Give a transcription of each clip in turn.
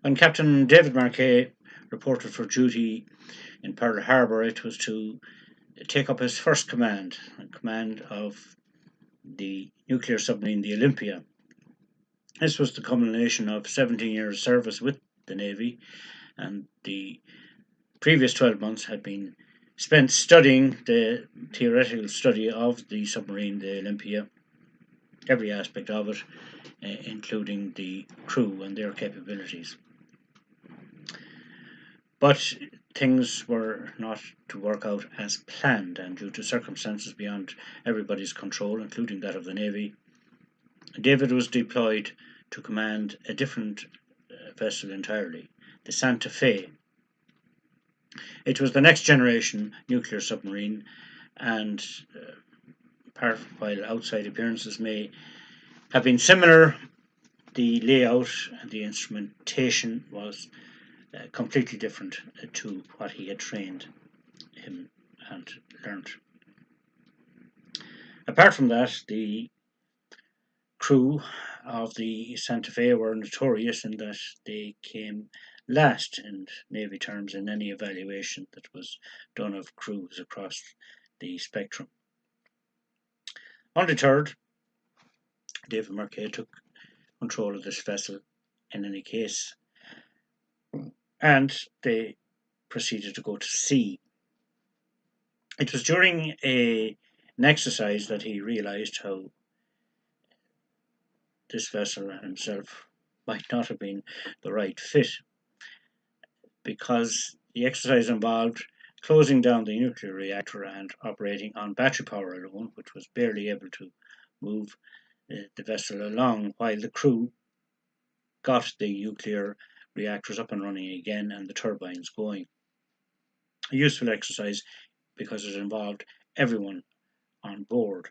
When Captain David Marquet reported for duty in Pearl Harbor, it was to take up his first command of the nuclear submarine, the Olympia. This was the culmination of 17 years' service with the Navy, and the previous 12 months had been spent studying the theoretical study of the submarine, the Olympia, every aspect of it, including the crew and their capabilities. But things were not to work out as planned, and due to circumstances beyond everybody's control, including that of the Navy, David was deployed to command a different vessel entirely, the Santa Fe. It was the next generation nuclear submarine, and while outside appearances may have been similar, the layout and the instrumentation was completely different to what he had trained him and learned. Apart from that, the crew of the Santa Fe were notorious in that they came last in Navy terms in any evaluation that was done of crews across the spectrum. Undeterred, David Marquet took control of this vessel in any case, and they proceeded to go to sea. It was during an exercise that he realized how this vessel himself might not have been the right fit, because the exercise involved closing down the nuclear reactor and operating on battery power alone, which was barely able to move the vessel along while the crew got the nuclear reactors up and running again and the turbines going. A useful exercise because it involved everyone on board.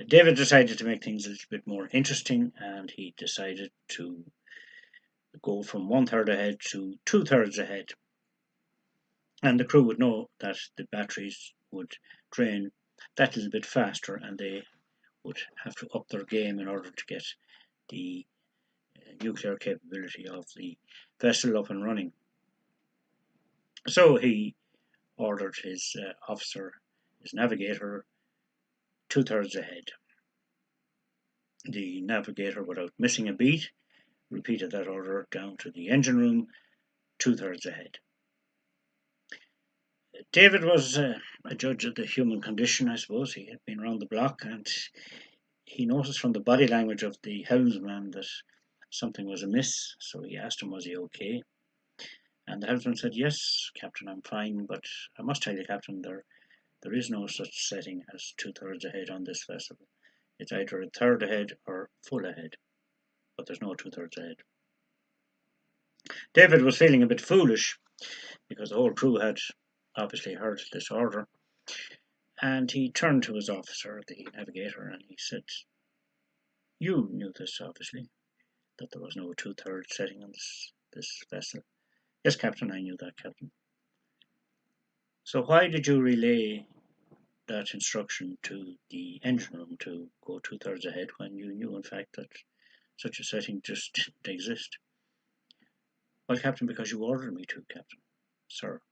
David decided to make things a little bit more interesting, and he decided to go from 1/3 ahead to 2/3 ahead. And the crew would know that the batteries would drain that little bit faster, and they would have to up their game in order to get the nuclear capability of the vessel up and running. So he ordered his officer, his navigator, 2/3 ahead. The navigator, without missing a beat, repeated that order down to the engine room, 2/3 ahead. David was a judge of the human condition, I suppose. He had been around the block, and he noticed from the body language of the helmsman that something was amiss, so he asked him, was he okay? And the helmsman said, yes, Captain, I'm fine, but I must tell you, Captain, there is no such setting as 2/3 ahead on this vessel. It's either a third ahead or full ahead, but there's no 2/3 ahead. David was feeling a bit foolish because the whole crew had obviously heard this order, and he turned to his officer, the navigator, and he said, you knew this, obviously, that there was no 2/3 setting on this vessel. Yes, Captain, I knew that, Captain. So why did you relay that instruction to the engine room to go 2/3 ahead when you knew, in fact, that such a setting just didn't exist? Well, Captain, because you ordered me to, Captain, sir.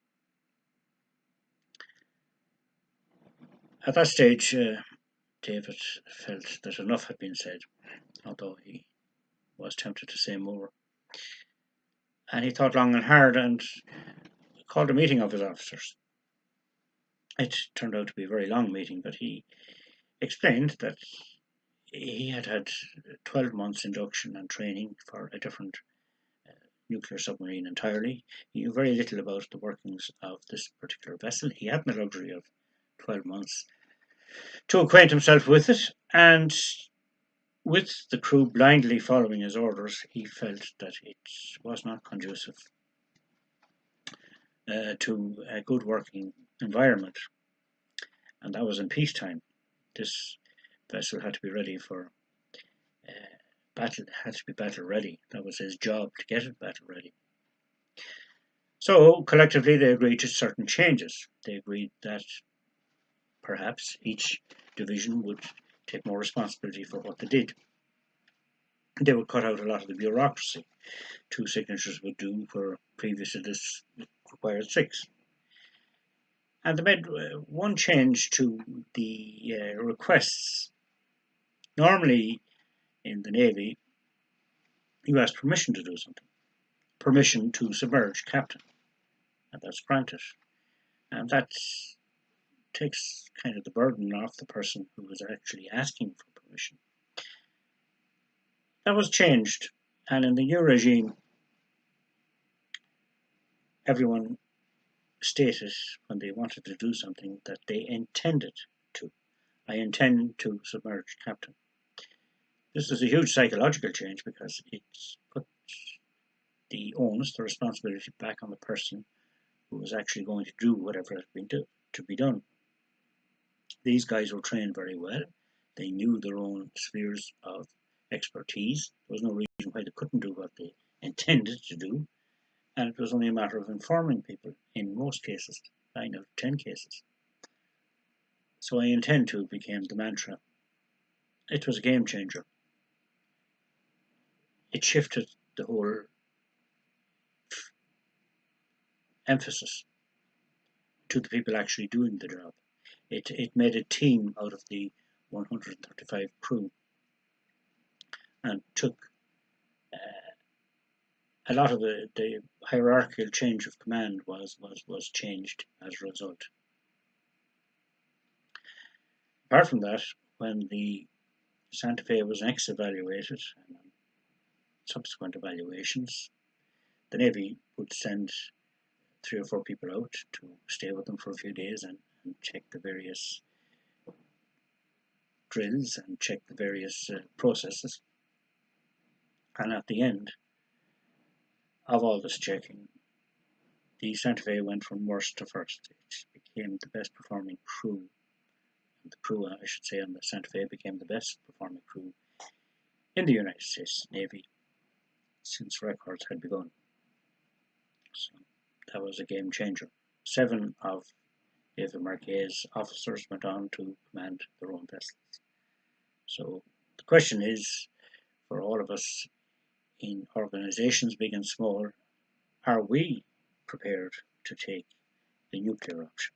At that stage, David felt that enough had been said, although he was tempted to say more. And he thought long and hard and called a meeting of his officers. It turned out to be a very long meeting, but he explained that he had had 12 months induction and training for a different nuclear submarine entirely. He knew very little about the workings of this particular vessel. He had the luxury of 12 months to acquaint himself with it, and with the crew blindly following his orders, he felt that it was not conducive to a good working environment, and that was in peacetime. This vessel had to be ready for battle, had to be battle ready. That was his job, to get it battle ready. So collectively they agreed to certain changes. They agreed that perhaps each division would take more responsibility for what they did. They would cut out a lot of the bureaucracy. 2 signatures would do, where previously this required 6. And they made one change to the requests. Normally in the Navy, you ask permission to do something, permission to submerge captain, and that's granted. And that takes kind of the burden off the person who is actually asking for permission. That was changed, and in the new regime, everyone stated when they wanted to do something that they intended to. I intend to submerge captain. This is a huge psychological change because it's put the onus, the responsibility back on the person who was actually going to do whatever had been to be done. These guys were trained very well. They knew their own spheres of expertise. There was no reason why they couldn't do what they intended to do. And it was only a matter of informing people in most cases, 9 out of 10 cases. So I intend to became the mantra. It was a game changer. It shifted the whole emphasis to the people actually doing the job. It made a team out of the 135 crew and took a lot of the hierarchical change of command was changed as a result. Apart from that, when the Santa Fe was next evaluated, and subsequent evaluations, the Navy would send 3 or 4 people out to stay with them for a few days and check the various drills and check the various processes. And at the end of all this checking, the Santa Fe went from worst to first. It became the best performing crew. And the crew, I should say, on the Santa Fe became the best performing crew in the United States Navy since records had begun. So that was a game changer. 7 of David Marquet's officers went on to command their own vessels. So the question is, for all of us in organizations big and small, are we prepared to take the nuclear option?